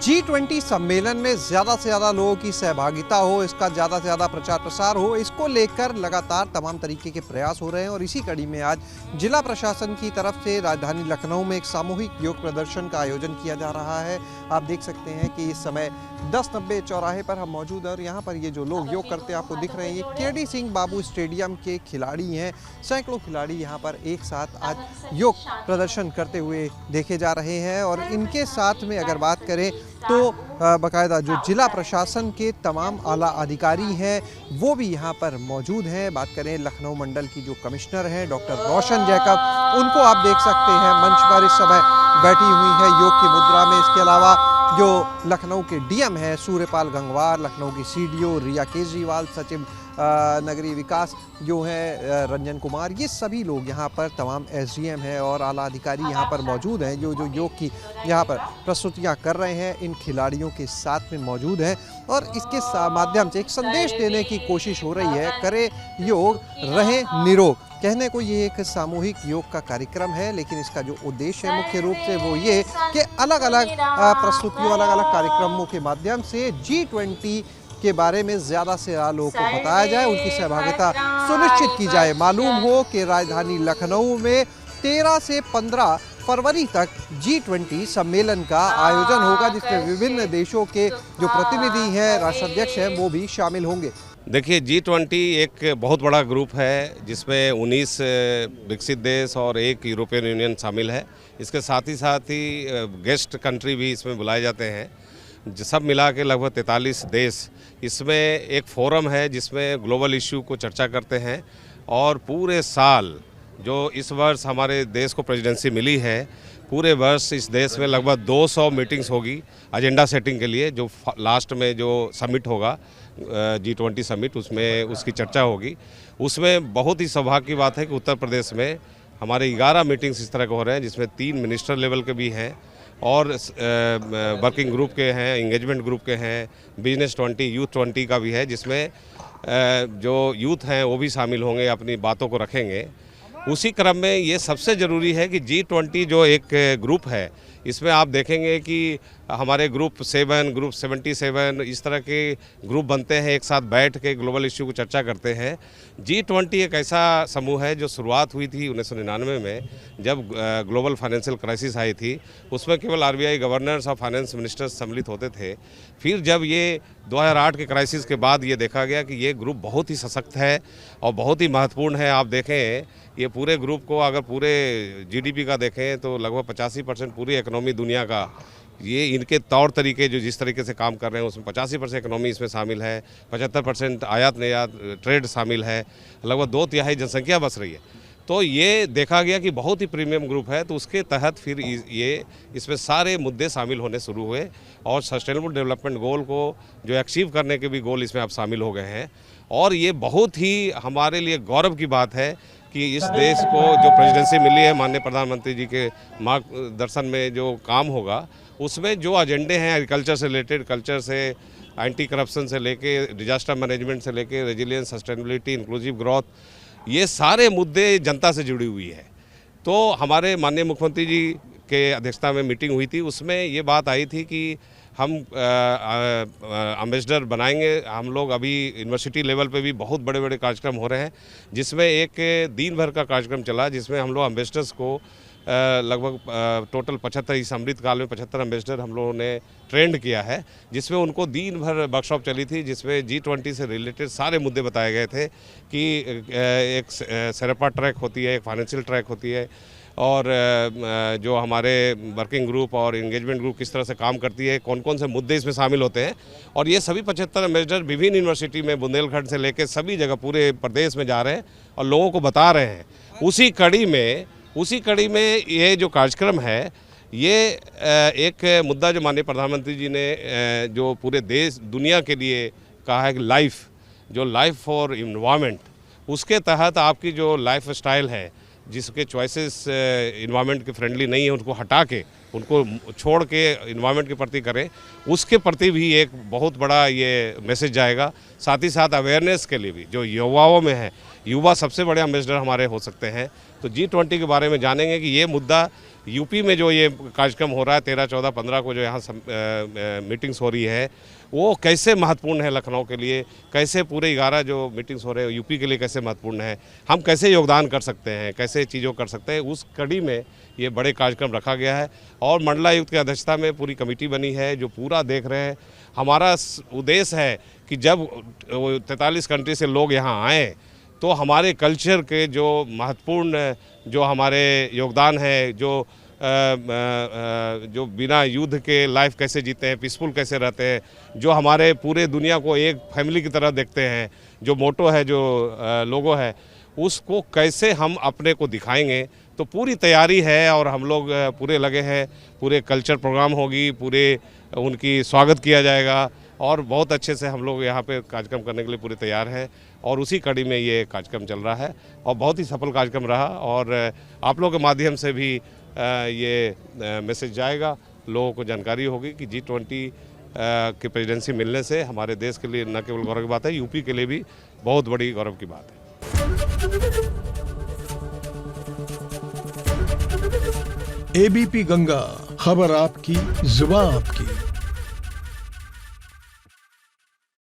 G20 सम्मेलन में ज़्यादा से ज़्यादा लोगों की सहभागिता हो, इसका ज़्यादा से ज़्यादा प्रचार प्रसार हो, इसको लेकर लगातार तमाम तरीके के प्रयास हो रहे हैं। और इसी कड़ी में आज जिला प्रशासन की तरफ से राजधानी लखनऊ में एक सामूहिक योग प्रदर्शन का आयोजन किया जा रहा है। आप देख सकते हैं कि इस समय 1090 चौराहे पर हम मौजूद हैं और यहाँ पर ये जो लोग योग करते हैं आपको दिख रहे हैं, ये केडी सिंह बाबू स्टेडियम के खिलाड़ी हैं। सैकड़ों खिलाड़ी यहाँ पर एक साथ आज योग प्रदर्शन करते हुए देखे जा रहे हैं। और इनके साथ में अगर बात करें तो बाकायदा जो जिला प्रशासन के तमाम आला अधिकारी हैं वो भी यहाँ पर मौजूद हैं। बात करें लखनऊ मंडल की जो कमिश्नर हैं डॉक्टर रोशन जैकब, उनको आप देख सकते हैं मंच पर इस समय बैठी हुई है योग की मुद्रा में। इसके अलावा जो लखनऊ के डीएम हैं सूर्यपाल गंगवार, लखनऊ की सीडीओ रिया केजरीवाल, सचिव नगरीय विकास जो है रंजन कुमार, ये सभी लोग यहाँ पर तमाम एसडीएम हैं और आला अधिकारी यहाँ पर मौजूद हैं जो योग की यहाँ पर प्रस्तुतियाँ कर रहे हैं, इन खिलाड़ियों के साथ में मौजूद हैं। और इसके माध्यम से एक संदेश देने की कोशिश हो रही है, करे योग रहे निरोग। कहने को ये एक सामूहिक योग का कार्यक्रम है, लेकिन इसका जो उद्देश्य है मुख्य रूप से वो ये कि अलग अलग प्रस्तुतियों, अलग अलग कार्यक्रमों के माध्यम से G20 के बारे में ज़्यादा से ज़्यादा लोगों को बताया जाए, उनकी सहभागिता सुनिश्चित की जाए। मालूम हो कि राजधानी लखनऊ में 13 से 15 फरवरी तक G20 सम्मेलन का आयोजन होगा, जिसमें विभिन्न देशों के जो प्रतिनिधि हैं, राष्ट्राध्यक्ष हैं, वो भी शामिल होंगे। देखिए, G20 एक बहुत बड़ा ग्रुप है जिसमें 19 विकसित देश और एक यूरोपियन यूनियन शामिल है। इसके साथ ही गेस्ट कंट्री भी इसमें बुलाए जाते हैं। सब मिला के लगभग 43 देश इसमें एक फोरम है जिसमें ग्लोबल इश्यू को चर्चा करते हैं। और पूरे साल जो इस वर्ष हमारे देश को प्रेसिडेंसी मिली है, पूरे वर्ष इस देश में लगभग 200 मीटिंग्स होगी एजेंडा सेटिंग के लिए। जो लास्ट में जो समिट होगा G20 समिट, उसमें उसकी चर्चा होगी। उसमें बहुत ही सौभाग्य की बात है कि उत्तर प्रदेश में हमारे 11 मीटिंग्स इस तरह के हो रहे हैं, जिसमें 3 मिनिस्टर लेवल के भी हैं और वर्किंग ग्रुप के हैं, इंगेजमेंट ग्रुप के हैं, बिजनेस 20, यूथ 20 का भी है, जिसमें जो यूथ हैं वो भी शामिल होंगे, अपनी बातों को रखेंगे। उसी क्रम में ये सबसे ज़रूरी है कि G20 जो एक ग्रुप है, इसमें आप देखेंगे कि हमारे ग्रुप 7, ग्रुप 77 इस तरह के ग्रुप बनते हैं, एक साथ बैठ के ग्लोबल इश्यू को चर्चा करते हैं। G20 एक ऐसा समूह है जो शुरुआत हुई थी 1999 में, जब ग्लोबल फाइनेंशियल क्राइसिस आई थी। उसमें केवल आरबीआई गवर्नर्स और फाइनेंस मिनिस्टर्स सम्मिलित होते थे। फिर जब ये 2008 के क्राइसिस के बाद ये देखा गया कि ये ग्रुप बहुत ही सशक्त है और बहुत ही महत्वपूर्ण है। आप देखें, ये पूरे ग्रुप को अगर पूरे जीडीपी का देखें तो लगभग 85% पूरी इकोनॉमी दुनिया का, ये इनके तौर तरीके जो जिस तरीके से काम कर रहे हैं उसमें 85% इकोनॉमी इसमें शामिल है, 75% आयात निर्यात ट्रेड शामिल है, लगभग 2/3 जनसंख्या बस रही है। तो ये देखा गया कि बहुत ही प्रीमियम ग्रुप है। तो उसके तहत फिर ये इसमें सारे मुद्दे शामिल होने शुरू हुए और सस्टेनेबल डेवलपमेंट गोल को जो अचीव करने के भी गोल इसमें अब शामिल हो गए हैं। और ये बहुत ही हमारे लिए गौरव की बात है कि इस देश को जो प्रेसिडेंसी मिली है, माननीय प्रधानमंत्री जी के मार्गदर्शन में जो काम होगा, उसमें जो एजेंडे हैं एग्रीकल्चर से रिलेटेड, कल्चर से, एंटी करप्शन से लेके, डिजास्टर मैनेजमेंट से लेके, रेजिलियंस, सस्टेनेबिलिटी, इंक्लूसिव ग्रोथ, ये सारे मुद्दे जनता से जुड़ी हुई है। तो हमारे माननीय मुख्यमंत्री जी के अध्यक्षता में मीटिंग हुई थी, उसमें ये बात आई थी कि हम एम्बेसडर बनाएंगे। हम लोग अभी यूनिवर्सिटी लेवल पे भी बहुत बड़े बड़े कार्यक्रम हो रहे हैं, जिसमें एक दिन भर का कार्यक्रम चला, जिसमें हम लोग एम्बेसडर्स को लगभग टोटल 75, इस अमृत काल में 75 एम्बेसडर हम लोगों ने ट्रेंड किया है, जिसमें उनको दिन भर वर्कशॉप चली थी, जिसमें G20 से रिलेटेड सारे मुद्दे बताए गए थे कि एक सेरेपा ट्रैक होती है, एक फाइनेंशियल ट्रैक होती है, और जो हमारे वर्किंग ग्रुप और इंगेजमेंट ग्रुप किस तरह से काम करती है, कौन कौन से मुद्दे इसमें शामिल होते हैं। और ये सभी 75 एम्बेसडर विभिन्न यूनिवर्सिटी में, बुंदेलखंड से लेकर सभी जगह पूरे प्रदेश में जा रहे हैं और लोगों को बता रहे हैं। उसी कड़ी में ये जो कार्यक्रम है, ये एक मुद्दा जो माननीय प्रधानमंत्री जी ने जो पूरे देश दुनिया के लिए कहा है कि लाइफ फॉर इन्वायरमेंट, उसके तहत आपकी जो लाइफ स्टाइल है, जिसके चॉइसेस इन्वायरमेंट के फ्रेंडली नहीं है, उनको हटा के, उनको छोड़ के इन्वायरमेंट के प्रति करें, उसके प्रति भी एक बहुत बड़ा ये मैसेज जाएगा। साथ ही साथ अवेयरनेस के लिए भी जो युवाओं में है, युवा सबसे बड़े एम्बेसडर हमारे हो सकते हैं। तो G20 के बारे में जानेंगे कि ये मुद्दा यूपी में जो ये कार्यक्रम हो रहा है 13, 14, 15 को जो यहाँ मीटिंग्स हो रही है, वो कैसे महत्वपूर्ण है लखनऊ के लिए, कैसे पूरे 11 जो मीटिंग्स हो रहे हैं यूपी के लिए कैसे महत्वपूर्ण है, हम कैसे योगदान कर सकते हैं, कैसे चीज़ों कर सकते हैं, उस कड़ी में ये बड़े कार्यक्रम रखा गया है। और मंडलायुक्त की अध्यक्षता में पूरी कमेटी बनी है जो पूरा देख रहे हैं। हमारा उद्देश्य है कि जब 43 कंट्री से लोग यहाँ आएँ तो हमारे कल्चर के जो महत्वपूर्ण जो हमारे योगदान है, जो बिना युद्ध के लाइफ कैसे जीते हैं, पीसफुल कैसे रहते हैं, जो हमारे पूरे दुनिया को एक फैमिली की तरह देखते हैं, जो मोटो है, जो लोगो है, उसको कैसे हम अपने को दिखाएंगे। तो पूरी तैयारी है और हम लोग पूरे लगे हैं। पूरे कल्चर प्रोग्राम होगी, पूरे उनकी स्वागत किया जाएगा और बहुत अच्छे से हम लोग यहाँ पे कार्यक्रम करने के लिए पूरे तैयार हैं। और उसी कड़ी में ये कार्यक्रम चल रहा है और बहुत ही सफल कार्यक्रम रहा। और आप लोगों के माध्यम से भी ये मैसेज जाएगा, लोगों को जानकारी होगी कि G20 की प्रेसिडेंसी मिलने से हमारे देश के लिए न केवल गौरव की बात है, यूपी के लिए भी बहुत बड़ी गौरव की बात है। ABP गंगा, खबर आपकी, जुबान आपकी।